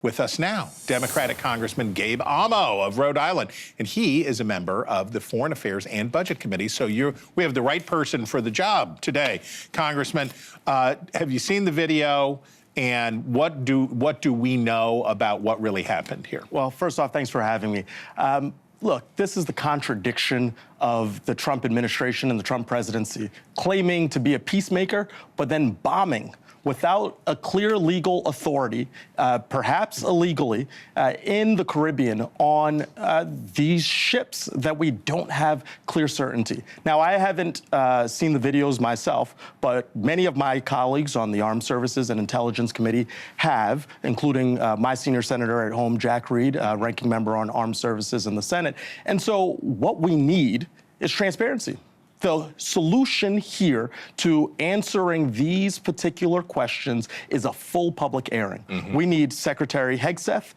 With us now, Democratic Congressman Gabe Amo of Rhode Island, and he is a member of the Foreign Affairs and Budget Committee, so we have the right person for the job today. Congressman, have you seen the video, and what do we know about what really happened here? Well, first off, thanks for having me. Look, this is the contradiction of the Trump administration and the Trump presidency, claiming to be a peacemaker, but then bombing without a clear legal authority, perhaps illegally, in the Caribbean on these ships that we don't have clear certainty. Now, I haven't seen the videos myself, but many of my colleagues on the Armed Services and Intelligence Committee have, including my senior senator at home, Jack Reed, ranking member on Armed Services in the Senate. And so what we need is transparency. The solution here to answering these particular questions is a full public airing. We need Secretary Hegseth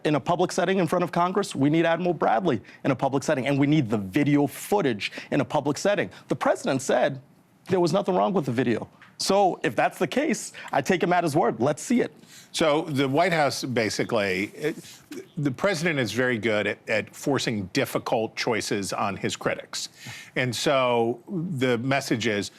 in a public setting in front of Congress. We need Admiral Bradley in a public setting, and we need the video footage in a public setting. The president said there was nothing wrong with the video. So if that's the case, I take him at his word. Let's see it. So the White House basically, the president is very good at forcing difficult choices on his critics. And so the message is,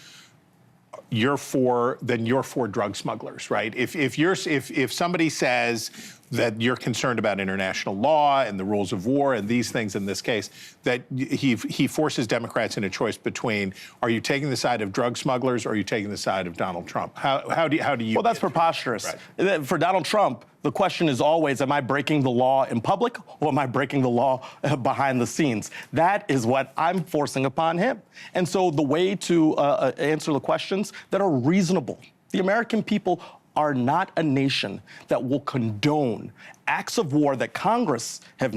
you're for drug smugglers, right? If somebody says that you're concerned about international law and the rules of war and these things in this case, that he forces Democrats in a choice between, are you taking the side of drug smugglers or are you taking the side of Donald Trump? How do you? Well, that's preposterous. Right. For Donald Trump, the question is always, am I breaking the law in public or am I breaking the law behind the scenes? That is what I'm forcing upon him. And so the way to answer the questions that are reasonable, the American people are not a nation that will condone acts of war that Congress has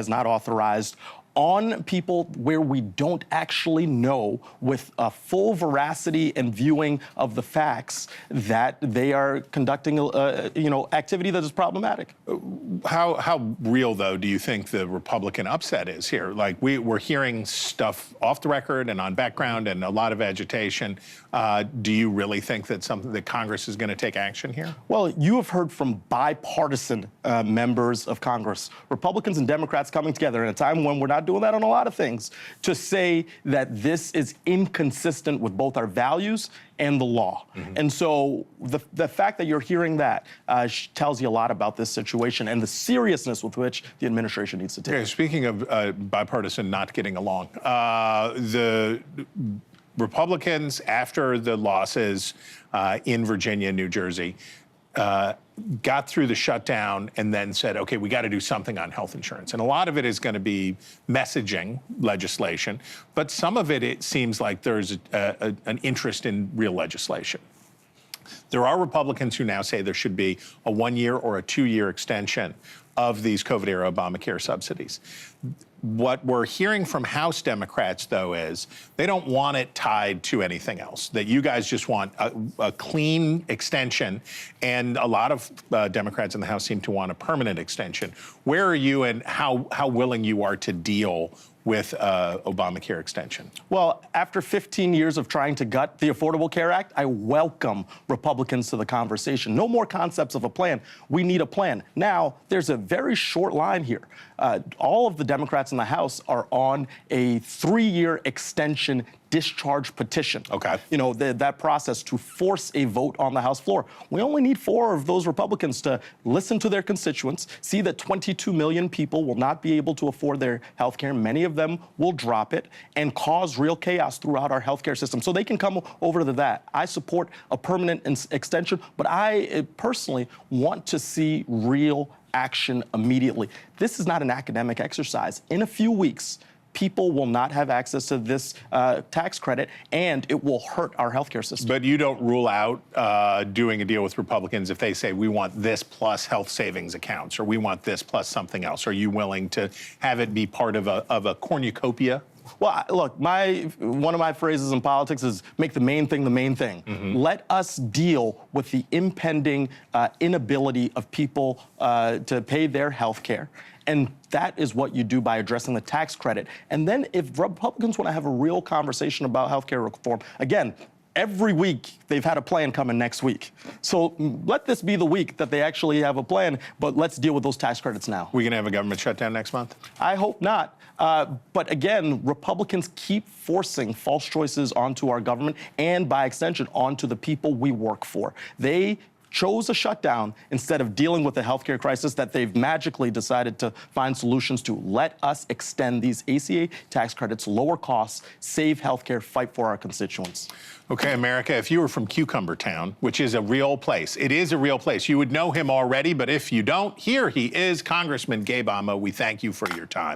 not authorized on people where we don't actually know with a full veracity and viewing of the facts that they are conducting activity that is problematic. How real, though, do you think the Republican upset is here? Like, we're hearing stuff off the record and on background and a lot of agitation. Do you really think that Congress is going to take action here? Well, you have heard from bipartisan members of Congress, Republicans and Democrats coming together in a time when we're not doing that on a lot of things, to say that this is inconsistent with both our values and the law. And so the fact that you're hearing that tells you a lot about this situation and the seriousness with which the administration needs to take it. Speaking of bipartisan not getting along, the Republicans, after the losses in Virginia and New Jersey, got through the shutdown and then said, okay, we got to do something on health insurance. And a lot of it is going to be messaging legislation, but some of it seems like there's an interest in real legislation. There are Republicans who now say there should be a 1-year or a 2-year extension of these COVID-era Obamacare subsidies. What we're hearing from House Democrats, though, is they don't want it tied to anything else, that you guys just want a clean extension, and a lot of Democrats in the House seem to want a permanent extension. Where are you, and how willing you are to deal with Obamacare extension? Well, after 15 years of trying to gut the Affordable Care Act, I welcome Republicans to the conversation. No more concepts of a plan. We need a plan. Now, there's a very short line here. All of the Democrats in the House are on a 3-year extension discharge petition. Okay. You know, that process to force a vote on the House floor. We only need 4 of those Republicans to listen to their constituents, see that 22 million people will not be able to afford their health care. Many of them will drop it and cause real chaos throughout our healthcare system. So they can come over to that. I support a permanent extension, but I personally want to see real action immediately. This is not an academic exercise. In a few weeks, people will not have access to this tax credit, and it will hurt our healthcare system. But you don't rule out doing a deal with Republicans if they say, we want this plus health savings accounts, or we want this plus something else. Are you willing to have it be part of a cornucopia? Well, look, one of my phrases in politics is make the main thing the main thing. Let us deal with the impending inability of people to pay their health care. And that is what you do by addressing the tax credit. And then if Republicans want to have a real conversation about health care reform, again, every week they've had a plan coming next week. So let this be the week that they actually have a plan, but let's deal with those tax credits now. We're going to have a government shutdown next month? I hope not. But again, Republicans keep forcing false choices onto our government and, by extension, onto the people we work for. They chose a shutdown instead of dealing with the healthcare crisis that they've magically decided to find solutions to. Let us extend these ACA tax credits, lower costs, save healthcare, fight for our constituents. Okay, America, if you were from Cucumber Town, which is a real place, it is a real place. You would know him already, but if you don't, here he is, Congressman Gabe Amo. We thank you for your time.